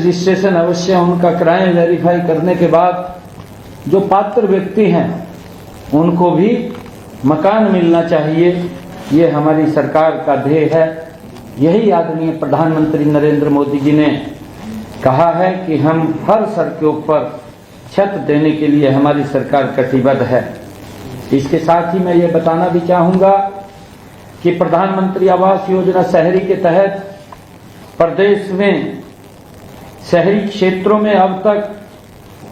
Registration अवश्य उनका कराएं। वेरीफाई करने के बाद जो पात्र व्यक्ति हैं उनको भी मकान मिलना चाहिए। ये हमारी सरकार का ध्येय है। यही आदरणीय प्रधानमंत्री नरेंद्र मोदी जी ने कहा है कि हम हर स्तर के ऊपर छत देने के लिए हमारी सरकार कटिबद्ध है। इसके साथ ही मैं ये बताना भी चाहूँगा कि प्रधानमंत्री आवास योजना शहरी के तहत प्रदेश में शहरी क्षेत्रों में अब तक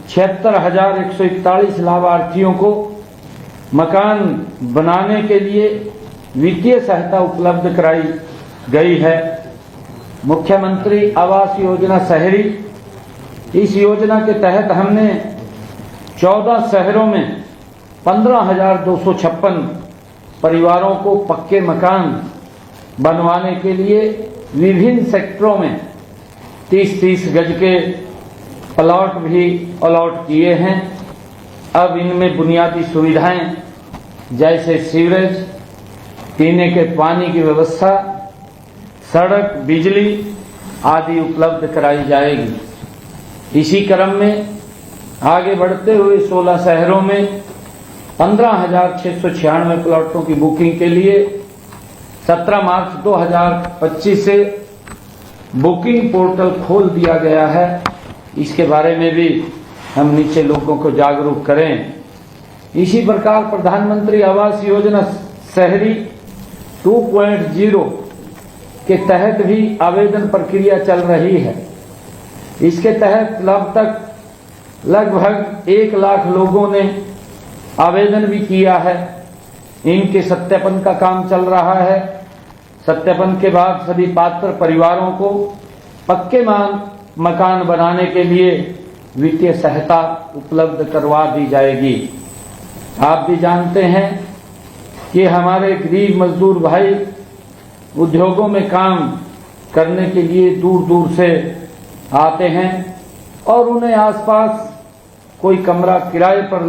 76,141 लाभार्थियों को मकान बनाने के लिए वित्तीय सहायता उपलब्ध कराई गई है। मुख्यमंत्री आवास योजना शहरी, इस योजना के तहत हमने 14 शहरों में 15,256 परिवारों को पक्के मकान बनवाने के लिए विभिन्न सेक्टरों में 30-30 गज के प्लॉट भी अलॉट किए हैं। अब इनमें बुनियादी सुविधाएं जैसे सीवरेज, पीने के पानी की व्यवस्था, सड़क, बिजली आदि उपलब्ध कराई जाएगी। इसी क्रम में आगे बढ़ते हुए 16 शहरों में 15,696 प्लॉटों की बुकिंग के लिए 17 मार्च 2025 से बुकिंग पोर्टल खोल दिया गया है। इसके बारे में भी हम नीचे लोगों को जागरूक करें। इसी प्रकार प्रधानमंत्री आवास योजना शहरी 2.0 के तहत भी आवेदन प्रक्रिया चल रही है। इसके तहत अब तक लगभग 1 लाख लोगों ने आवेदन भी किया है। इनके सत्यापन का काम चल रहा है। सत्यापन के बाद सभी पात्र परिवारों को पक्के मकान बनाने के लिए वित्तीय सहायता उपलब्ध करवा दी जाएगी। आप भी जानते हैं कि हमारे गरीब मजदूर भाई उद्योगों में काम करने के लिए दूर दूर से आते हैं और उन्हें आसपास कोई कमरा किराए पर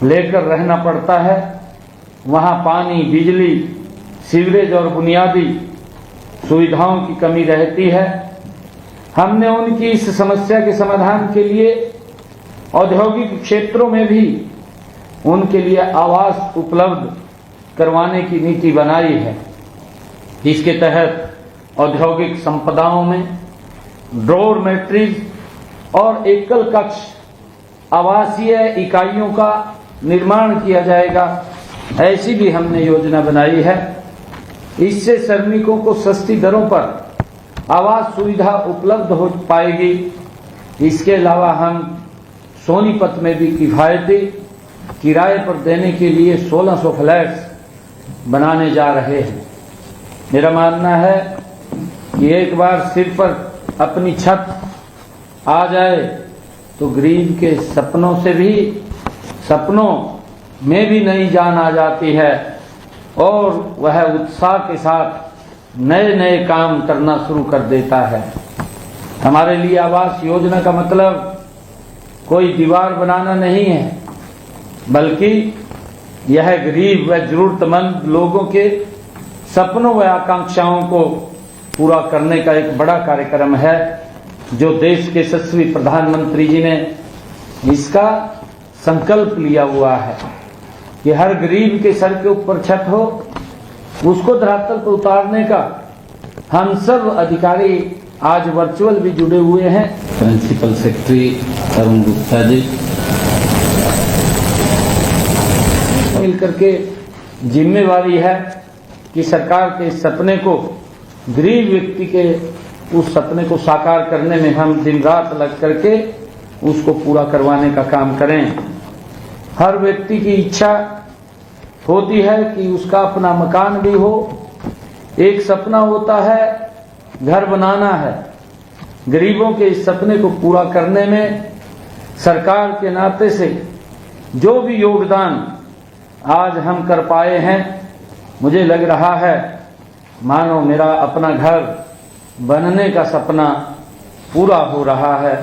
लेकर रहना पड़ता है। वहां पानी, बिजली, सीवरेज और बुनियादी सुविधाओं की कमी रहती है। हमने उनकी इस समस्या के समाधान के लिए औद्योगिक क्षेत्रों में भी उनके लिए आवास उपलब्ध करवाने की नीति बनाई है। इसके तहत औद्योगिक संपदाओं में डॉर्मेट्रीज और एकल कक्ष आवासीय इकाइयों का निर्माण किया जाएगा। ऐसी भी हमने योजना बनाई है। इससे श्रमिकों को सस्ती दरों पर आवास सुविधा उपलब्ध हो पाएगी। इसके अलावा हम सोनीपत में भी किफायती किराए पर देने के लिए 1600 फ्लैट्स बनाने जा रहे हैं। मेरा मानना है कि एक बार सिर पर अपनी छत आ जाए तो गरीब के सपनों में भी नई जान आ जाती है और वह उत्साह के साथ नए नए काम करना शुरू कर देता है। हमारे लिए आवास योजना का मतलब कोई दीवार बनाना नहीं है, बल्कि यह गरीब व जरूरतमंद लोगों के सपनों व आकांक्षाओं को पूरा करने का एक बड़ा कार्यक्रम है, जो देश के यशस्वी प्रधानमंत्री जी ने इसका संकल्प लिया हुआ है कि हर गरीब के सर के ऊपर छत हो। उसको धरातल पर उतारने का हम सब अधिकारी आज वर्चुअल भी जुड़े हुए हैं। प्रिंसिपल सेक्रेटरी अरुण गुप्ता जी मिलकर के जिम्मेवारी है कि सरकार के सपने को, गरीब व्यक्ति के उस सपने को साकार करने में हम दिन रात लग करके उसको पूरा करवाने का काम करें। हर व्यक्ति की इच्छा होती है कि उसका अपना मकान भी हो। एक सपना होता है घर बनाना है। गरीबों के इस सपने को पूरा करने में सरकार के नाते से जो भी योगदान आज हम कर पाए हैं, मुझे लग रहा है मानो मेरा अपना घर बनने का सपना पूरा हो रहा है।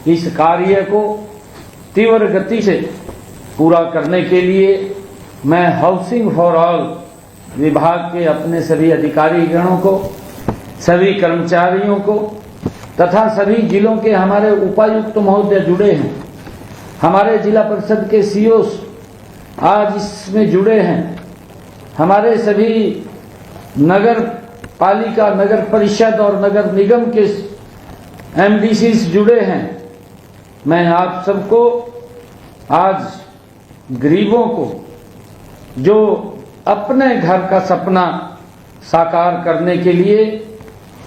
इस कार्य को तीव्र गति से पूरा करने के लिए मैं हाउसिंग फॉर ऑल विभाग के अपने सभी अधिकारी गणों को, सभी कर्मचारियों को तथा सभी जिलों के हमारे उपायुक्त महोदय जुड़े हैं। हमारे जिला परिषद के सीओस आज इसमें जुड़े हैं। हमारे सभी नगर पालिका, नगर परिषद और नगर निगम के एमडीसीज जुड़े हैं। मैं आप सबको आज गरीबों को जो अपने घर का सपना साकार करने के लिए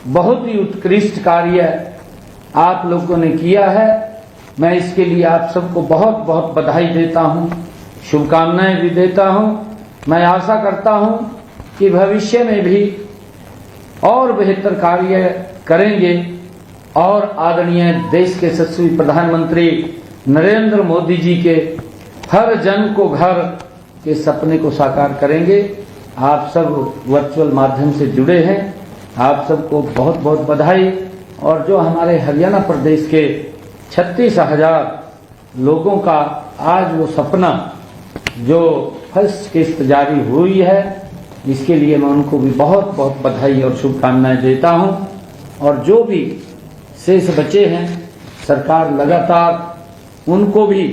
बहुत ही उत्कृष्ट कार्य आप लोगों ने किया है, मैं इसके लिए आप सबको बहुत बहुत बधाई देता हूं, शुभकामनाएं भी देता हूं। मैं आशा करता हूं कि भविष्य में भी और बेहतर कार्य करेंगे और आदरणीय देश के यशस्वी प्रधानमंत्री नरेंद्र मोदी जी के हर जन को घर के सपने को साकार करेंगे। आप सब वर्चुअल माध्यम से जुड़े हैं, आप सबको बहुत बहुत बधाई। और जो हमारे हरियाणा प्रदेश के 36,000 लोगों का आज वो सपना जो फर्स्ट किस्त जारी हुई है, इसके लिए मैं उनको भी बहुत बहुत बधाई और शुभकामनाएं देता हूं। और जो भी शेष बचे हैं, सरकार लगातार उनको भी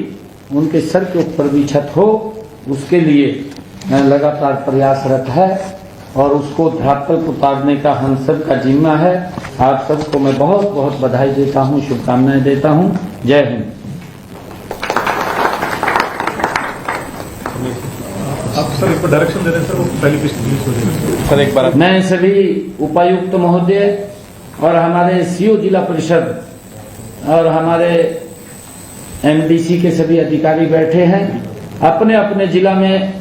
उनके सर के ऊपर भी छत हो, उसके लिए लगातार प्रयासरत है और उसको धरातल पर उतारने का हम सब का जिम्मा है। आप सबको मैं बहुत बहुत बधाई देता हूं, शुभकामनाएं देता हूं। जय हिंद। आप सर एक डायरेक्शन दे रहे हैं सर, वो पहली किस्त रिलीज हो जाएगी सर। एक बार मैं सभी उपायुक्त महोदय और हमारे सीओ जिला परिषद और हमारे एमडीसी के सभी अधिकारी बैठे हैं। अपने अपने जिला में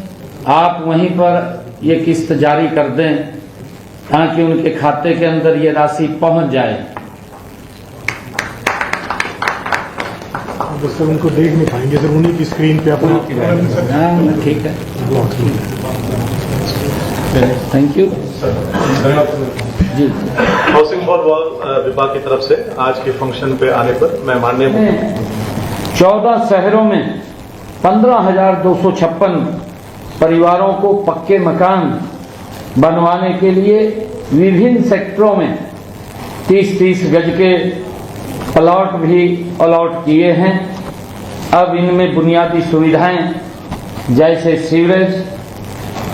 आप वहीं पर ये किस्त जारी कर दें ताकि उनके खाते के अंदर ये राशि पहुंच जाए। तो सर उनको देख नहीं पाएंगे सर, उन्हीं की स्क्रीन पे अपना ठीक है, थैंक यू जी। हाउसिंग बोर्ड विभाग की तरफ से आज के फंक्शन पे आने पर मैं माननीय 14 शहरों में 15,256 परिवारों को पक्के मकान बनवाने के लिए विभिन्न सेक्टरों में 30-30 गज के प्लॉट भी अलॉट किए हैं। अब इनमें बुनियादी सुविधाएं जैसे सीवरेज,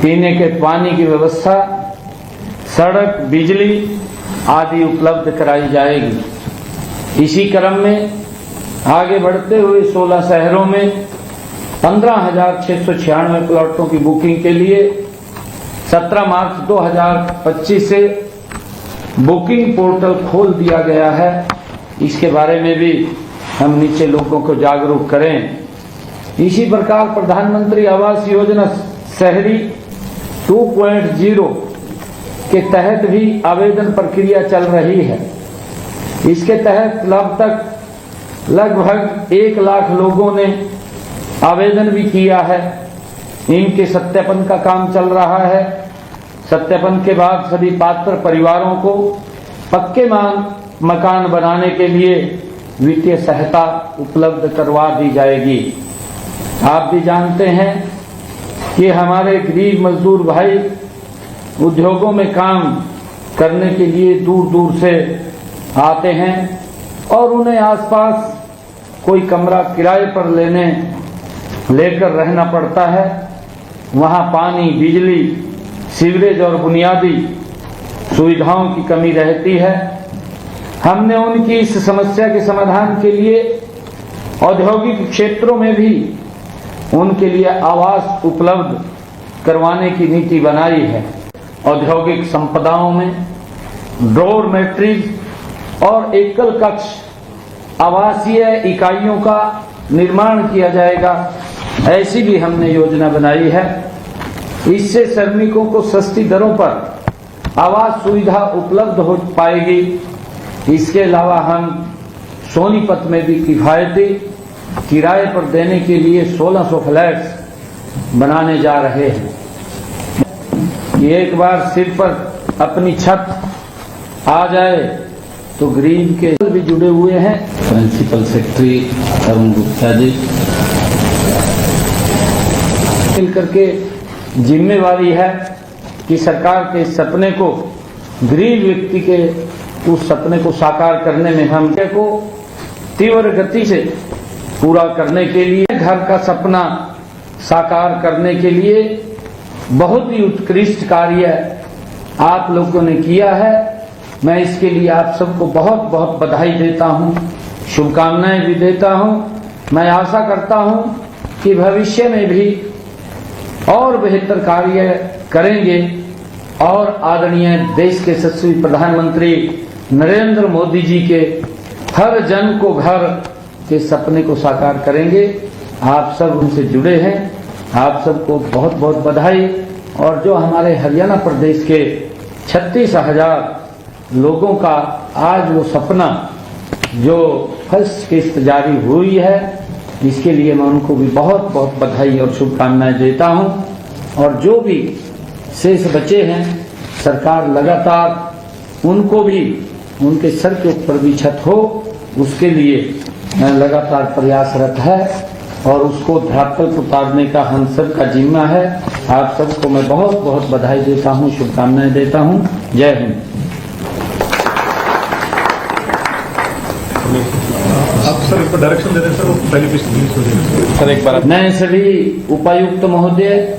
पीने के पानी की व्यवस्था, सड़क, बिजली आदि उपलब्ध कराई जाएगी। इसी क्रम में आगे बढ़ते हुए 16 शहरों में 15,696 प्लॉटों की बुकिंग के लिए 17 मार्च 2025 से बुकिंग पोर्टल खोल दिया गया है। इसके बारे में भी हम नीचे लोगों को जागरूक करें। इसी प्रकार प्रधानमंत्री आवास योजना शहरी 2.0 के तहत भी आवेदन प्रक्रिया चल रही है। इसके तहत अब तक लगभग 1 लाख लोगों ने आवेदन भी किया है। इनके सत्यापन का काम चल रहा है। सत्यापन के बाद सभी पात्र परिवारों को पक्के मकान बनाने के लिए वित्तीय सहायता उपलब्ध करवा दी जाएगी। आप भी जानते हैं कि हमारे गरीब मजदूर भाई उद्योगों में काम करने के लिए दूर दूर से आते हैं और उन्हें आसपास कोई कमरा किराए पर लेकर रहना पड़ता है। वहां पानी, बिजली, सीवरेज और बुनियादी सुविधाओं की कमी रहती है। हमने उनकी इस समस्या के समाधान के लिए औद्योगिक क्षेत्रों में भी उनके लिए आवास उपलब्ध करवाने की नीति बनाई है। औद्योगिक संपदाओं में डोरमेट्रीज और एकल कक्ष आवासीय इकाइयों का निर्माण किया जाएगा, ऐसी भी हमने योजना बनाई है। इससे श्रमिकों को सस्ती दरों पर आवास सुविधा उपलब्ध हो पाएगी। इसके अलावा हम सोनीपत में भी किफायती किराए पर देने के लिए 1600 फ्लैट्स बनाने जा रहे हैं। एक बार सिर पर अपनी छत आ जाए तो गरीब के भी जुड़े हुए हैं। प्रिंसिपल सेक्रेटरी अरुण गुप्ता जी मिलकर के जिम्मेवारी है कि सरकार के सपने को गरीब व्यक्ति के उस सपने को साकार करने में हम को तीव्र गति से पूरा करने के लिए, घर का सपना साकार करने के लिए बहुत ही उत्कृष्ट कार्य आप लोगों ने किया है। मैं इसके लिए आप सबको बहुत बहुत बधाई देता हूं, शुभकामनाएं भी देता हूं। मैं आशा करता हूं कि भविष्य में भी और बेहतर कार्य करेंगे और आदरणीय देश के यशस्वी प्रधानमंत्री नरेंद्र मोदी जी के हर जन को घर के सपने को साकार करेंगे। आप सब उनसे जुड़े हैं, आप सबको बहुत बहुत बधाई। और जो हमारे हरियाणा प्रदेश के 36,000 लोगों का आज वो सपना जो फर्स्ट किस्त जारी हुई है, इसके लिए मैं उनको भी बहुत बहुत बधाई और शुभकामनाएं देता हूं। और जो भी शेष बचे हैं, सरकार लगातार उनको भी उनके सर के ऊपर भी छत हो, उसके लिए लगातार प्रयासरत है और उसको धरातल पर उतारने का हम सब का जिम्मा है। आप सबको मैं बहुत बहुत बधाई देता हूं, शुभकामनाएं देता हूं। जय हिंद। आप सर इसको डायरेक्शन दे रहे हैं सर, वो पहली किस्त सर एक बार मैं सभी उपायुक्त महोदय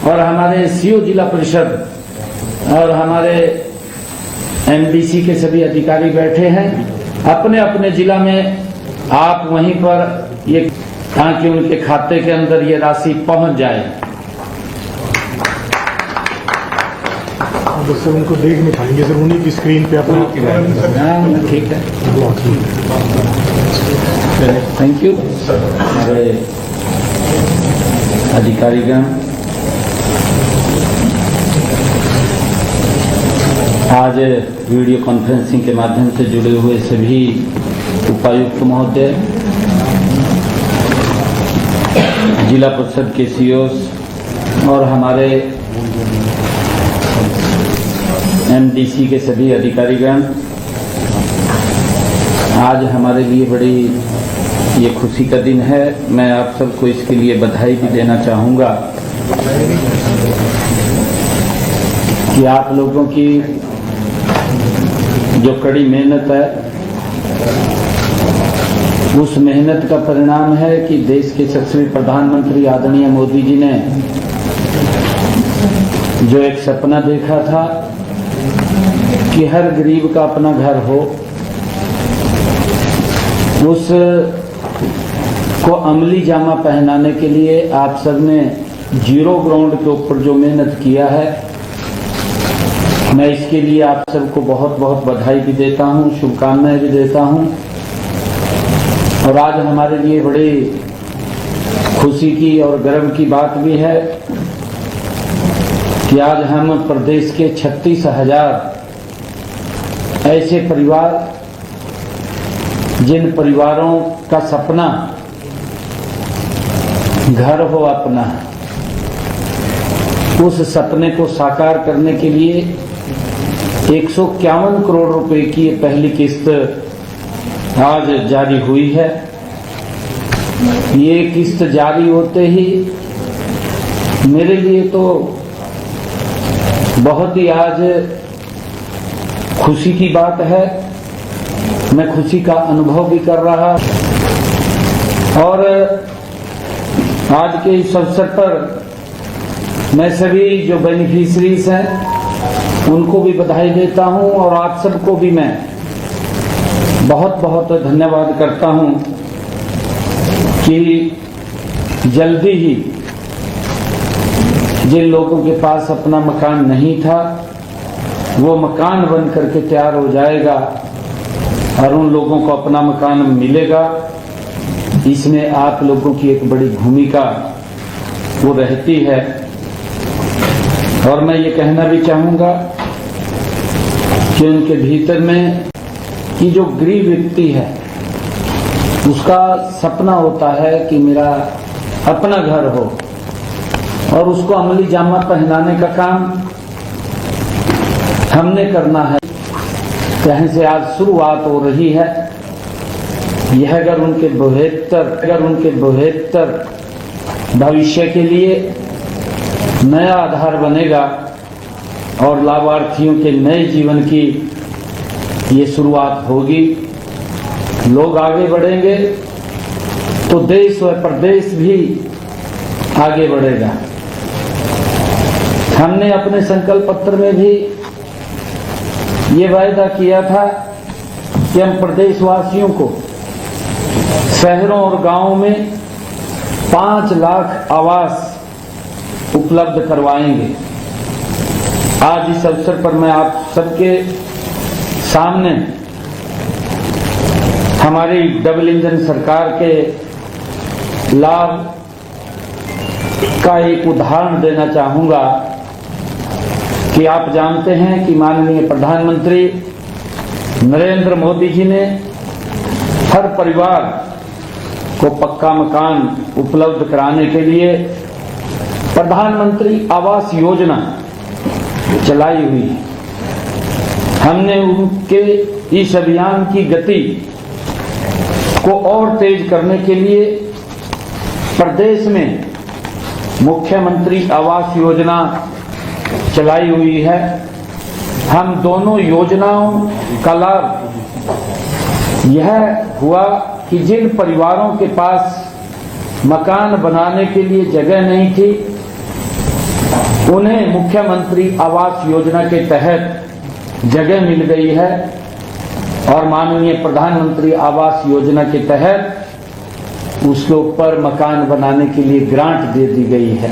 और हमारे सीओ जिला परिषद और हमारे एमडीसी के सभी अधिकारी बैठे हैं। अपने अपने जिला में आप वहीं पर ये, ताकि उनके खाते के अंदर ये राशि पहुंच जाए। सर उनको देख नहीं पाएंगे सर, उन्हीं की स्क्रीन पे अपना ठीक है, थैंक यू। हमारे अधिकारीगण, आज वीडियो कॉन्फ्रेंसिंग के माध्यम से जुड़े हुए सभी उपायुक्त महोदय, जिला परिषद के सीओस और हमारे एमडीसी के सभी अधिकारीगण, आज हमारे लिए बड़ी ये खुशी का दिन है। मैं आप सबको इसके लिए बधाई भी देना चाहूँगा कि आप लोगों की जो कड़ी मेहनत है, उस मेहनत का परिणाम है कि देश के यशस्वी प्रधानमंत्री आदरणीय मोदी जी ने जो एक सपना देखा था कि हर गरीब का अपना घर हो, उस को अमली जामा पहनाने के लिए आप सबने जीरो ग्राउंड के ऊपर जो मेहनत किया है, मैं इसके लिए आप सबको बहुत बहुत बधाई भी देता हूं, शुभकामनाएं भी देता हूं। और आज हमारे लिए बड़ी खुशी की और गर्व की बात भी है कि आज हम प्रदेश के 36,000 ऐसे परिवार, जिन परिवारों का सपना घर हो अपना, उस सपने को साकार करने के लिए 151 करोड़ रुपए की पहली किस्त आज जारी हुई है। ये किस्त जारी होते ही मेरे लिए तो बहुत ही आज खुशी की बात है। मैं खुशी का अनुभव भी कर रहा, और आज के इस अवसर पर मैं सभी जो बेनिफिशरीज हैं उनको भी बधाई देता हूं और आप सबको भी मैं बहुत बहुत धन्यवाद करता हूं कि जल्दी ही जिन लोगों के पास अपना मकान नहीं था, वो मकान बन करके तैयार हो जाएगा और उन लोगों को अपना मकान मिलेगा। इसमें आप लोगों की एक बड़ी भूमिका वो रहती है। और मैं ये कहना भी चाहूँगा कि उनके भीतर में कि जो गरीब व्यक्ति है, उसका सपना होता है कि मेरा अपना घर हो, और उसको अमली जामा पहनाने का काम हमने करना है। कहीं से आज शुरुआत हो रही है। यह अगर उनके बेहतर भविष्य के लिए नया आधार बनेगा और लाभार्थियों के नए जीवन की ये शुरुआत होगी, लोग आगे बढ़ेंगे तो देश व प्रदेश भी आगे बढ़ेगा। हमने अपने संकल्प पत्र में भी ये वायदा किया था कि हम प्रदेशवासियों को शहरों और गांवों में 5 लाख आवास उपलब्ध करवाएंगे। आज इस अवसर पर मैं आप सबके सामने हमारी डबल इंजन सरकार के लाभ का एक उदाहरण देना चाहूंगा कि आप जानते हैं कि माननीय प्रधानमंत्री नरेंद्र मोदी जी ने हर परिवार को पक्का मकान उपलब्ध कराने के लिए प्रधानमंत्री आवास योजना चलाई हुई है। हमने उनके इस अभियान की गति को और तेज करने के लिए प्रदेश में मुख्यमंत्री आवास योजना चलाई हुई है। हम दोनों योजनाओं का लाभ यह हुआ कि जिन परिवारों के पास मकान बनाने के लिए जगह नहीं थी, उन्हें मुख्यमंत्री आवास योजना के तहत जगह मिल गई है और माननीय प्रधानमंत्री आवास योजना के तहत उसके ऊपर मकान बनाने के लिए ग्रांट दे दी गई है।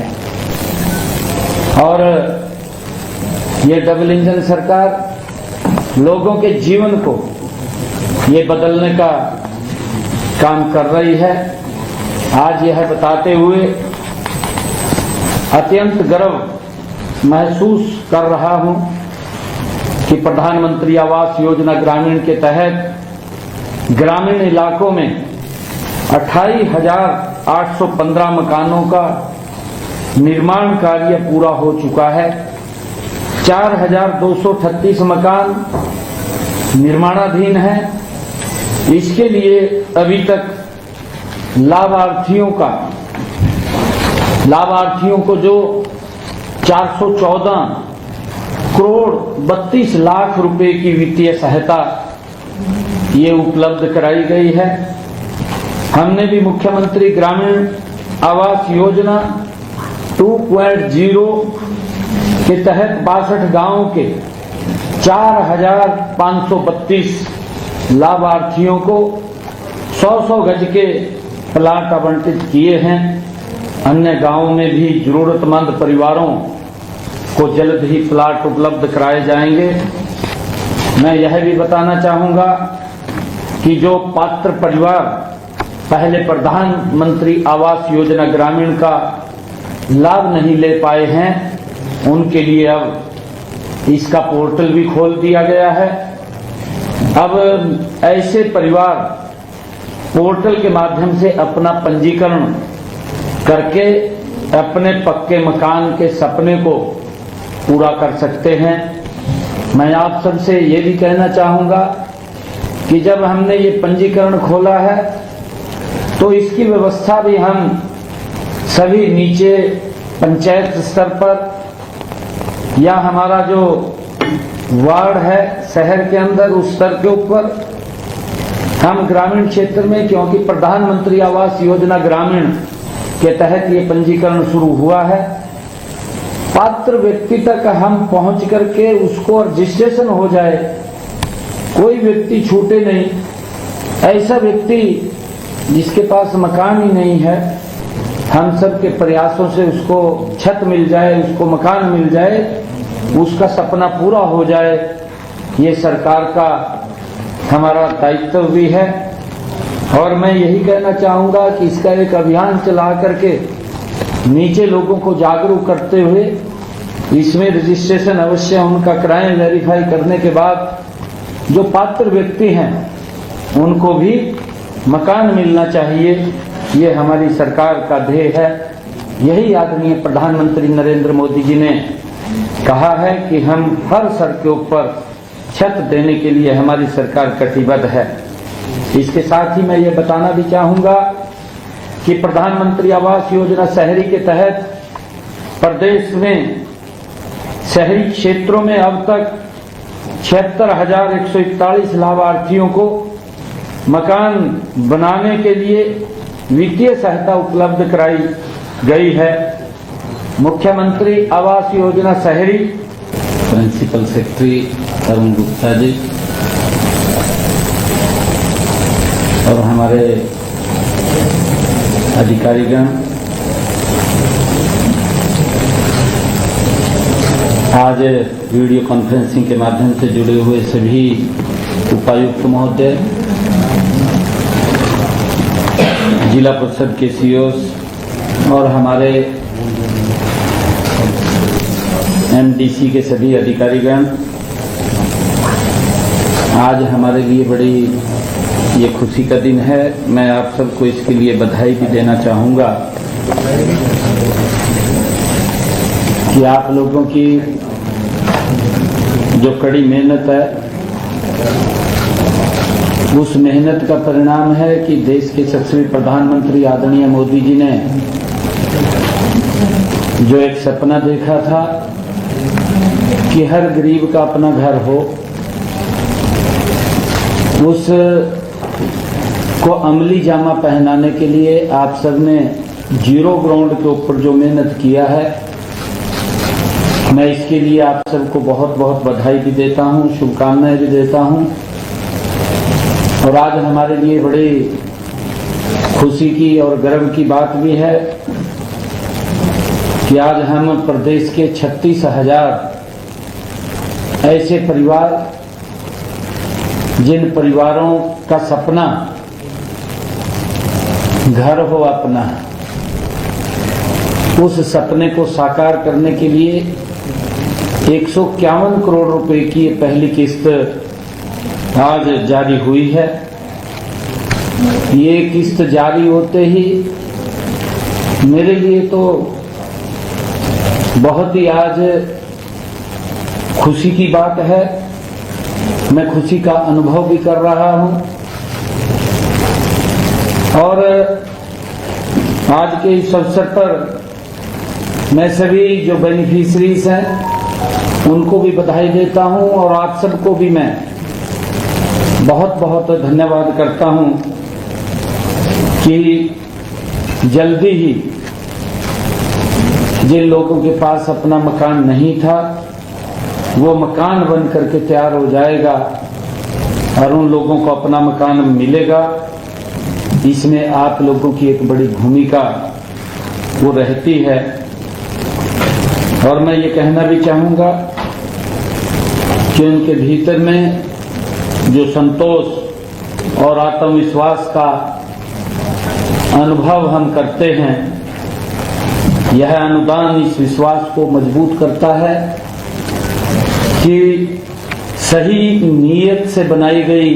और ये डबल इंजन सरकार लोगों के जीवन को ये बदलने का काम कर रही है। आज यह बताते हुए अत्यंत गर्व महसूस कर रहा हूं कि प्रधानमंत्री आवास योजना ग्रामीण के तहत ग्रामीण इलाकों में 28,815 मकानों का निर्माण कार्य पूरा हो चुका है। 4,238 मकान निर्माणाधीन है। इसके लिए अभी तक लाभार्थियों को जो 414 करोड़ 32 लाख रुपए की वित्तीय सहायता ये उपलब्ध कराई गई है। हमने भी मुख्यमंत्री ग्रामीण आवास योजना 2.0 के तहत 62 गांवों के 4,532 लाभार्थियों को 100-100 गज के प्लाट आवंटित किए हैं। अन्य गांवों में भी जरूरतमंद परिवारों को जल्द ही प्लाट उपलब्ध कराए जाएंगे। मैं यह भी बताना चाहूंगा कि जो पात्र परिवार पहले प्रधानमंत्री आवास योजना ग्रामीण का लाभ नहीं ले पाए हैं, उनके लिए अब इसका पोर्टल भी खोल दिया गया है। अब ऐसे परिवार पोर्टल के माध्यम से अपना पंजीकरण करके अपने पक्के मकान के सपने को पूरा कर सकते हैं। मैं आप सबसे ये भी कहना चाहूंगा कि जब हमने ये पंजीकरण खोला है तो इसकी व्यवस्था भी हम सभी नीचे पंचायत स्तर पर या हमारा जो वार्ड है शहर के अंदर उस स्तर के ऊपर, हम ग्रामीण क्षेत्र में, क्योंकि प्रधानमंत्री आवास योजना ग्रामीण के तहत ये पंजीकरण शुरू हुआ है, पात्र व्यक्ति तक हम पहुंच करके उसको रजिस्ट्रेशन हो जाए, कोई व्यक्ति छूटे नहीं। ऐसा व्यक्ति जिसके पास मकान ही नहीं है, हम सब के प्रयासों से उसको छत मिल जाए, उसको मकान मिल जाए, उसका सपना पूरा हो जाए, ये सरकार का हमारा दायित्व भी है। और मैं यही कहना चाहूंगा कि इसका एक अभियान चला करके नीचे लोगों को जागरूक करते हुए इसमें रजिस्ट्रेशन अवश्य उनका कराएं। वेरीफाई करने के बाद जो पात्र व्यक्ति हैं उनको भी मकान मिलना चाहिए, ये हमारी सरकार का ध्येय है। यही आदरणीय प्रधानमंत्री नरेंद्र मोदी जी ने कहा है कि हम हर स्तर के ऊपर छत देने के लिए हमारी सरकार कटिबद्ध है। इसके साथ ही मैं ये बताना भी चाहूंगा कि प्रधानमंत्री आवास योजना शहरी के तहत प्रदेश में शहरी क्षेत्रों में अब तक 76,141 लाभार्थियों को मकान बनाने के लिए वित्तीय सहायता उपलब्ध कराई गई है। मुख्यमंत्री आवास योजना शहरी प्रिंसिपल सेक्रेटरी अरुण गुप्ता जी और हमारे अधिकारीगण, आज वीडियो कॉन्फ्रेंसिंग के माध्यम से जुड़े हुए सभी उपायुक्त महोदय, जिला परिषद के सीईओ और हमारे एमडीसी के सभी अधिकारीगण, आज हमारे लिए बड़ी ये खुशी का दिन है। मैं आप सबको इसके लिए बधाई भी देना चाहूँगा कि आप लोगों की जो कड़ी मेहनत है, उस मेहनत का परिणाम है कि देश के यशस्वी प्रधानमंत्री आदरणीय मोदी जी ने जो एक सपना देखा था कि हर गरीब का अपना घर हो, उस को अमली जामा पहनाने के लिए आप सब ने जीरो ग्राउंड के ऊपर जो मेहनत किया है, मैं इसके लिए आप सबको बहुत बहुत बधाई भी देता हूं, शुभकामनाएं भी देता हूं। और आज हमारे लिए बड़ी खुशी की और गर्व की बात भी है कि आज हम प्रदेश के 36,000 ऐसे परिवार, जिन परिवारों का सपना घर हो अपना, उस सपने को साकार करने के लिए 151 करोड़ रुपए की पहली किस्त आज जारी हुई है। ये किस्त जारी होते ही मेरे लिए तो बहुत ही आज खुशी की बात है। मैं खुशी का अनुभव भी कर रहा हूं और आज के इस अवसर पर मैं सभी जो बेनिफिशरीज हैं उनको भी बधाई देता हूं और आप सबको भी मैं बहुत बहुत धन्यवाद करता हूं कि जल्दी ही जिन लोगों के पास अपना मकान नहीं था, वो मकान बन करके तैयार हो जाएगा और उन लोगों को अपना मकान मिलेगा। इसमें आप लोगों की एक बड़ी भूमिका वो रहती है। और मैं ये कहना भी चाहूँगा कि उनके भीतर में जो संतोष और आत्मविश्वास का अनुभव हम करते हैं, यह अनुदान इस विश्वास को मजबूत करता है कि सही नीयत से बनाई गई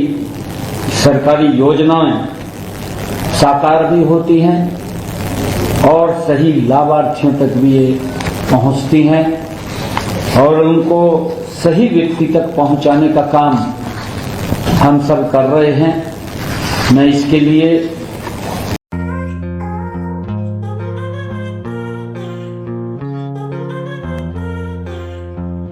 सरकारी योजनाएं साकार भी होती हैं और सही लाभार्थियों तक भी ये पहुंचती हैं और उनको सही व्यक्ति तक पहुंचाने का काम हम सब कर रहे हैं। मैं इसके लिए